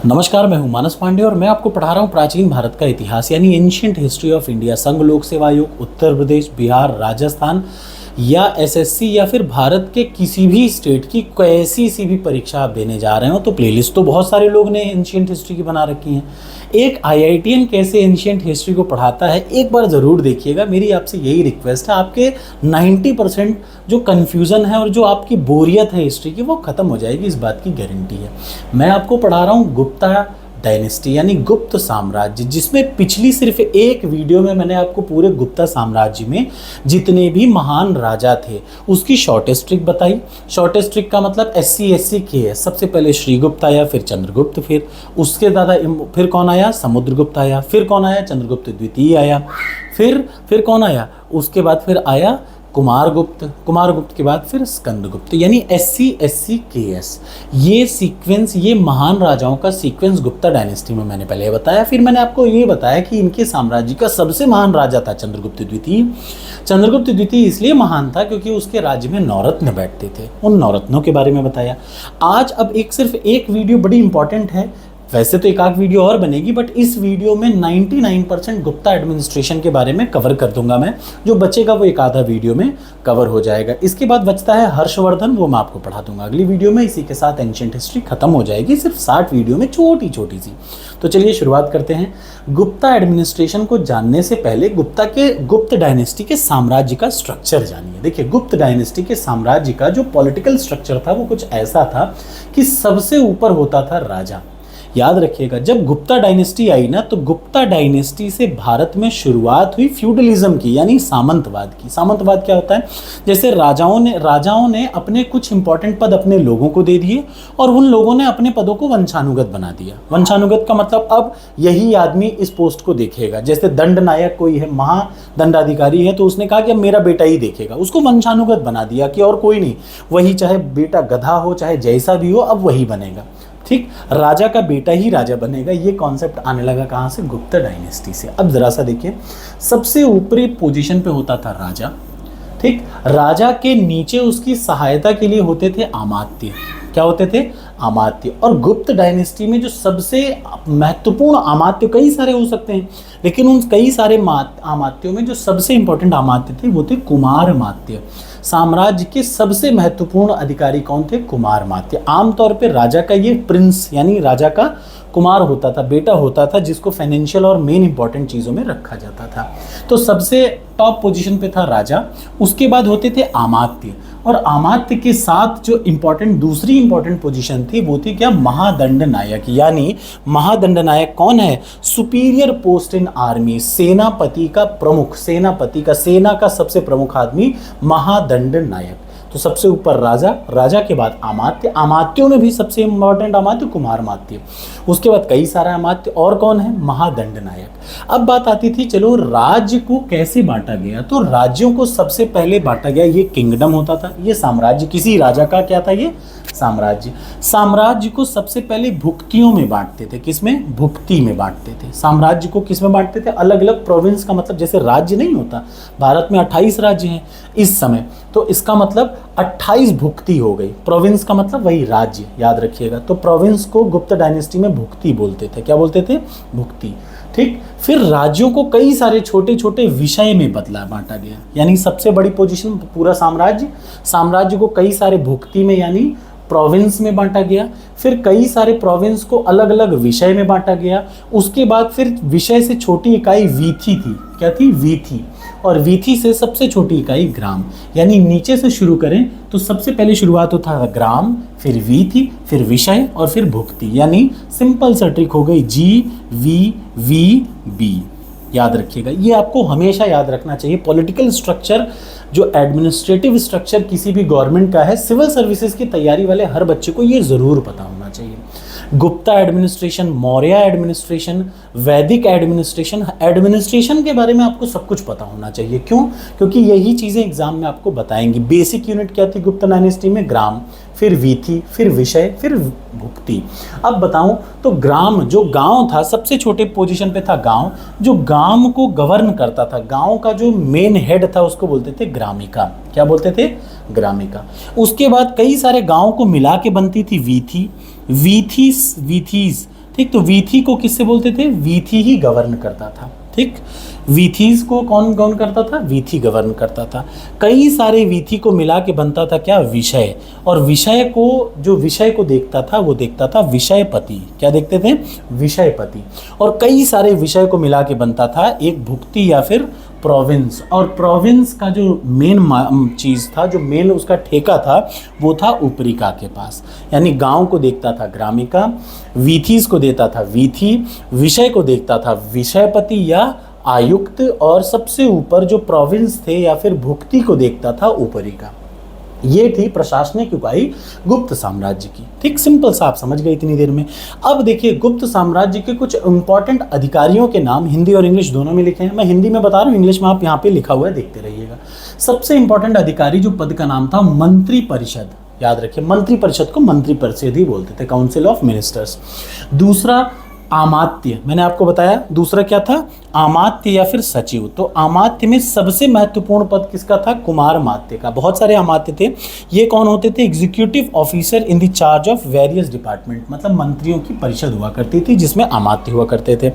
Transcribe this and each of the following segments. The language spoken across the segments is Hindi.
नमस्कार, मैं हूं मानस पांडे और मैं आपको पढ़ा रहा हूं प्राचीन भारत का इतिहास यानी एंशिएंट हिस्ट्री ऑफ इंडिया। संघ लोक सेवा आयोग, उत्तर प्रदेश, बिहार, राजस्थान या एसएससी या फिर भारत के किसी भी स्टेट की कैसी सी भी परीक्षा आप देने जा रहे हो तो प्लेलिस्ट तो बहुत सारे लोग ने एंशिएंट हिस्ट्री की बना रखी है। एक आईआईटीएन कैसे एंशिएंट हिस्ट्री को पढ़ाता है एक बार ज़रूर देखिएगा। मेरी आपसे यही रिक्वेस्ट है, आपके 90% जो कन्फ्यूज़न है और जो आपकी बोरियत है हिस्ट्री की वो ख़त्म हो जाएगी, इस बात की गारंटी है। मैं आपको पढ़ा रहा हूँ गुप्ता डायनेस्टी यानी गुप्त साम्राज्य, जिसमें पिछली सिर्फ एक वीडियो में मैंने आपको पूरे गुप्ता साम्राज्य में जितने भी महान राजा थे उसकी शॉर्टेस्ट ट्रिक बताई। शॉर्टेस्ट ट्रिक का मतलब SC की है। सबसे पहले श्रीगुप्त आया, फिर चंद्रगुप्त, फिर उसके फिर कौन आया, समुद्रगुप्त आया, फिर कौन आया, चंद्रगुप्त द्वितीय आया, फिर कौन आया, उसके बाद फिर आया कुमारगुप्त, कुमारगुप्त के बाद फिर स्कंदगुप्त, यानी SC KS। ये सीक्वेंस, ये महान राजाओं का सीक्वेंस गुप्ता डायनेस्टी में मैंने पहले बताया। फिर मैंने आपको ये बताया कि इनके साम्राज्य का सबसे महान राजा था चंद्रगुप्त द्वितीय। चंद्रगुप्त द्वितीय इसलिए महान था क्योंकि उसके राज्य में नौरत्न बैठते थे। उन नौरत्नों के बारे में बताया। आज अब सिर्फ एक वीडियो बड़ी इंपॉर्टेंट है। वैसे तो एक आध वीडियो और बनेगी, बट इस वीडियो में 99% गुप्ता एडमिनिस्ट्रेशन के बारे में कवर कर दूंगा मैं। जो बचेगा वो एक आधा वीडियो में कवर हो जाएगा। इसके बाद बचता है हर्षवर्धन, वो मैं आपको पढ़ा दूंगा अगली वीडियो में। इसी के साथ एंशिएंट हिस्ट्री खत्म हो जाएगी, सिर्फ 60 वीडियो में, छोटी छोटी सी। तो चलिए शुरुआत करते हैं। गुप्ता एडमिनिस्ट्रेशन को जानने से पहले गुप्त डायनेस्टी के साम्राज्य का स्ट्रक्चर जानिए। देखिए, गुप्त डायनेस्टी के साम्राज्य का जो पॉलिटिकल स्ट्रक्चर था वो कुछ ऐसा था कि सबसे ऊपर होता था राजा। याद रखिएगा, जब गुप्ता डायनेस्टी आई ना तो गुप्ता डायनेस्टी से भारत में शुरुआत हुई फ्यूडलिज्म की, यानी सामंतवाद की। सामंतवाद क्या होता है? जैसे राजाओं ने अपने कुछ इंपॉर्टेंट पद अपने लोगों को दे दिए और उन लोगों ने अपने पदों को वंशानुगत बना दिया। वंशानुगत का मतलब अब यही आदमी इस पोस्ट को देखेगा। जैसे दंड नायक कोई है, महादंडाधिकारी है, तो उसने कहा कि अब मेरा बेटा ही देखेगा। उसको वंशानुगत बना दिया कि और कोई नहीं, वही, चाहे बेटा गधा हो चाहे जैसा भी हो, अब वही बनेगा। ठीक, राजा का बेटा ही राजा बनेगा। ये कॉन्सेप्ट आने लगा कहाँ से? गुप्ता डायनेस्टी से। अब जरा सा देखिए, सबसे ऊपरी पोजीशन पे होता था राजा। ठीक, राजा के नीचे उसकी सहायता के लिए होते थे अमात्य। क्या होते थे? अमात्य। और गुप्त डायनेस्टी में जो सबसे महत्वपूर्ण अमात्य, कई सारे हो सकते हैं, लेकिन उन कई सारे अमात्यों में जो सबसे इंपॉर्टेंट अमात्य थे वो थे कुमार मात्य। साम्राज्य के सबसे महत्वपूर्ण अधिकारी कौन थे? कुमार मात्य। आमतौर पे राजा का ये प्रिंस यानी राजा का कुमार होता था, बेटा होता था, जिसको फाइनेंशियल और मेन इंपॉर्टेंट चीज़ों में रखा जाता था। तो सबसे टॉप पोजीशन पे था राजा। उसके बाद होते थे अमात्य, और अमात्य के साथ जो दूसरी इंपॉर्टेंट पोजीशन थी वो थी क्या? महादंड नायक। यानी महादंड नायक कौन है? सुपीरियर पोस्ट इन आर्मी, सेनापति का प्रमुख, सेना का सबसे प्रमुख आदमी महादंड नायक। तो सबसे ऊपर राजा, राजा के बाद अमात्य, अमात्यों में भी सबसे इंपॉर्टेंट अमात्य कुमार मात्य। उसके बाद कई सारे अमात्य, और कौन है? महादंड नायक। अब बात आती थी, चलो राज्य को कैसे बांटा गया? तो राज्यों को सबसे पहले बांटा गया, ये किंगडम होता था, ये साम्राज्य किसी राजा का क्या था? ये साम्राज्य को सबसे पहले भुक्तियों में बांटते थे। किसमें? भुक्ति में बांटते थे। साम्राज्य को किसमें बांटते थे? अलग अलग प्रोविंस का मतलब, जैसे राज्य नहीं होता, भारत में 28 राज्य हैं इस समय, तो इसका मतलब 28 भुक्ति हो गई। प्रोविंस का मतलब वही राज्य, याद रखिएगा। तो प्रोविंस को गुप्त डायनेस्टी में भुक्ति बोलते थे। क्या बोलते थे? भुक्ति। ठीक, फिर राज्यों को कई सारे छोटे छोटे विषय में बांटा गया, यानी सबसे बड़ी पोजीशन पूरा साम्राज्य को कई सारे भुक्ति में यानी प्रोविंस में बांटा गया। फिर कई सारे प्रोविंस को अलग अलग विषय में बांटा गया। उसके बाद फिर विषय से छोटी इकाई वीथी थी। क्या थी? वीथी। और वीथी से सबसे छोटी इकाई ग्राम। यानी नीचे से शुरू करें तो सबसे पहले शुरुआत होता था ग्राम, फिर वीथी, फिर विषय और फिर भुक्ति। यानी सिंपल सा ट्रिक हो गई GVVB। याद रखिएगा, ये आपको हमेशा याद रखना चाहिए। पॉलिटिकल स्ट्रक्चर, जो एडमिनिस्ट्रेटिव स्ट्रक्चर किसी भी गवर्नमेंट का है, सिविल सर्विसेज की तैयारी वाले हर बच्चे को ये ज़रूर पता होना चाहिए। गुप्ता एडमिनिस्ट्रेशन, मौर्य एडमिनिस्ट्रेशन, वैदिक एडमिनिस्ट्रेशन के बारे में आपको सब कुछ पता होना चाहिए। क्यों? क्योंकि यही चीज़ें एग्जाम में आपको बताएंगी। बेसिक यूनिट क्या थी गुप्ता डायनेस्टी में? ग्राम, फिर वीथी, फिर विषय, फिर भुक्ति। अब बताऊं तो ग्राम, जो गांव था, सबसे छोटे पोजीशन पे था गांव। जो गांव को गवर्न करता था, गांव का जो मेन हेड था, उसको बोलते थे ग्रामिका। क्या बोलते थे? ग्रामिका। उसके बाद कई सारे गांवों को मिला के बनती थी वीथी, वीथीज, ठीक, तो वीथी को किससे बोलते थे? वीथी ही गवर्न करता था। ठीक, वीथीज को कौन कौन करता था? वीथी गवर्न करता था। कई सारे वीथी को मिला के बनता था क्या? विषय। और विषय को, जो विषय को देखता था वो देखता था विषयपति। क्या देखते थे? विषयपति। और कई सारे विषय को मिला के बनता था एक भुक्ति या फिर प्रोविंस। और प्रोविंस का जो मेन चीज़ था, जो मेन उसका ठेका था, वो था उपरिका के पास। यानी गांव को देखता था ग्रामिका, वीथीज को देता था वीथी, विषय को देखता था विषयपति या आयुक्त, और सबसे ऊपर जो प्रोविंस थे या फिर भुक्ति को देखता था उपरिका। ये थी प्रशासनिक इकाई गुप्त साम्राज्य की। ठीक, सिंपल सा आप समझ गए इतनी देर में। अब देखिए गुप्त साम्राज्य के कुछ इंपॉर्टेंट अधिकारियों के नाम हिंदी और इंग्लिश दोनों में लिखे हैं। मैं हिंदी में बता रहा हूँ, इंग्लिश में आप यहाँ पे लिखा हुआ है, देखते रहिएगा। सबसे इंपॉर्टेंट अधिकारी जो पद का नाम था मंत्री परिषद। याद रखिए, मंत्री परिषद को मंत्री परिषद ही बोलते थे, काउंसिल ऑफ मिनिस्टर्स। दूसरा आमात्य, मैंने आपको बताया। दूसरा क्या था? आमात्य या फिर सचिव। तो आमात्य में सबसे महत्वपूर्ण पद किसका था? कुमार मात्य का। बहुत सारे आमात्य थे। ये कौन होते थे? Executive officer in the charge of various department, मतलब मंत्रियों की परिषद हुआ करती थी जिसमें आमात्य हुआ करते थे।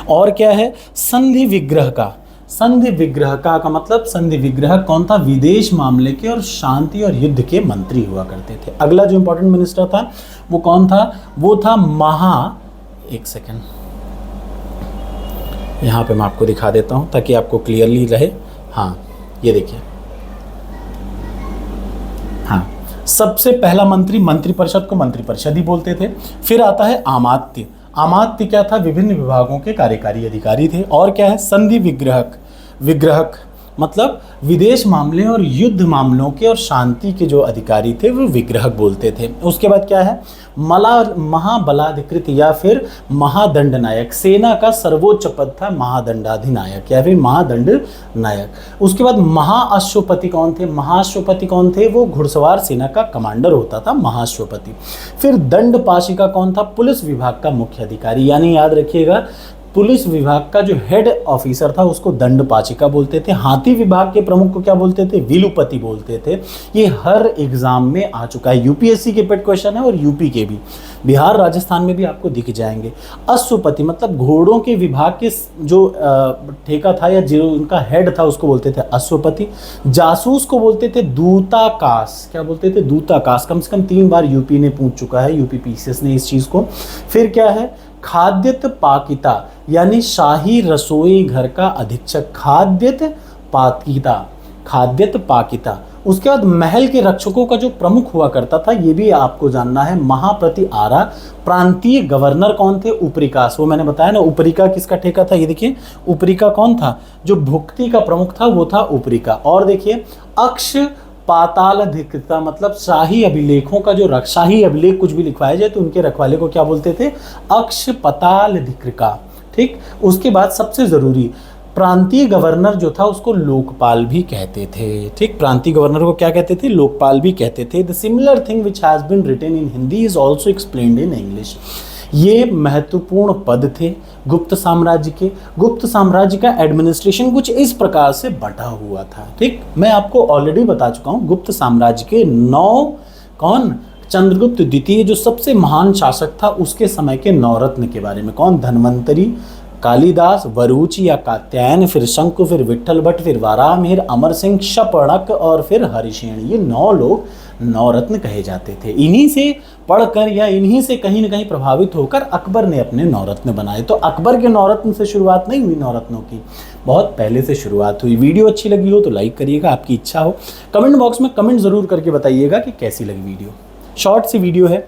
और क्या है? संधि विग्रह का। संधि विग्रह का मतलब संधि विग्रह कौन था? विदेश मामले के और शांति और युद्ध के मंत्री हुआ करते थे। अगला जो इंपॉर्टेंट मिनिस्टर था वो कौन था? वो था एक सेकेंड, यहाँ पे मैं आपको दिखा देता हूँ ताकि आपको क्लियरली रहे। हाँ, ये देखिए। हाँ, सबसे पहला मंत्री, मंत्री परिषद को मंत्री परिषद ही बोलते थे। फिर आता है आमात्य। आमात्य क्या था? विभिन्न विभागों के कार्यकारी अधिकारी थे। और क्या है? संधि विग्रहक। विग्रहक मतलब विदेश मामले और युद्ध मामलों के और शांति के जो अधिकारी थे वो विग्रहक बोलते थे। उसके बाद क्या है? महाबलाधिकृत या फिर महादंड नायक। सेना का सर्वोच्च पद था महादंडाधिनायक या फिर महादंड नायक। उसके बाद महाअश्वपति कौन थे? महाअश्वपति कौन थे? वो घुड़सवार सेना का कमांडर होता था, महाअश्वपति। फिर दंड पाशिका कौन था? पुलिस विभाग का मुख्य अधिकारी। यानी याद रखिएगा, पुलिस विभाग का जो हेड ऑफिसर था उसको दंड पाचिका बोलते थे। हाथी विभाग के प्रमुख को क्या बोलते थे? विलुपति बोलते थे। ये हर एग्जाम में आ चुका है, यूपीएससी के पेड क्वेश्चन है और यूपी के भी, बिहार राजस्थान में भी आपको दिख जाएंगे। अश्वपति मतलब घोड़ों के विभाग के जो ठेका था या जो उनका हेड था उसको बोलते थे अश्वपति। जासूस को बोलते थे दूताकाश। क्या बोलते थे? दूताकाश। कम से कम 3 बार यूपी ने पूछ चुका है, यूपी पीसीएस ने इस चीज़ को। फिर क्या है? खाद्यत पाकिता यानी शाही रसोई घर का अधीक्षक। खाद्यत पाकिता, खाद्यत पाकिता। उसके बाद महल के रक्षकों का जो प्रमुख हुआ करता था ये भी आपको जानना है, महाप्रति आरा। प्रांतीय गवर्नर कौन थे? उपरिकास। वो मैंने बताया ना, उपरिका किसका ठेका था? ये देखिए, उपरिका कौन था? जो भुक्ति का प्रमुख था वो था उपरिका। और देखिए, अक्ष पातालाधिकृता मतलब शाही अभिलेखों का जो शाही अभिलेख कुछ भी लिखवाया जाए तो उनके रखवाले को क्या बोलते थे? अक्ष पातालाधिकृता। ठीक, उसके बाद सबसे जरूरी प्रांतीय गवर्नर जो था उसको लोकपाल भी कहते थे। ठीक, प्रांतीय गवर्नर को क्या कहते थे? लोकपाल भी कहते थे। The similar thing which has been written in Hindi is also explained in English. ये महत्वपूर्ण पद थे गुप्त साम्राज्य के। गुप्त साम्राज्य का एडमिनिस्ट्रेशन कुछ इस प्रकार से बटा हुआ था। ठीक, मैं आपको ऑलरेडी बता चुका हूँ गुप्त साम्राज्य के 9 कौन? चंद्रगुप्त द्वितीय जो सबसे महान शासक था उसके समय के 9 रत्न के बारे में। कौन? धन्वंतरी, कालिदास, वरुचि या कात्यायन, फिर शंकु, फिर विट्ठल भट्ट, फिर वारामिहिर, अमर सिंह, शपर्णक और फिर हरिसेन। ये 9 लोग 9 रत्न कहे जाते थे। इन्हीं से पढ़कर या इन्हीं से कहीं ना कहीं प्रभावित होकर अकबर ने अपने 9 रत्न बनाए। तो अकबर के 9 रत्न से शुरुआत नहीं हुई 9 रत्नों की, बहुत पहले से शुरुआत हुई। वीडियो अच्छी लगी हो तो लाइक करिएगा, आपकी इच्छा हो। कमेंट बॉक्स में कमेंट जरूर करके बताइएगा कि कैसी लगी वीडियो। शॉर्ट सी वीडियो है,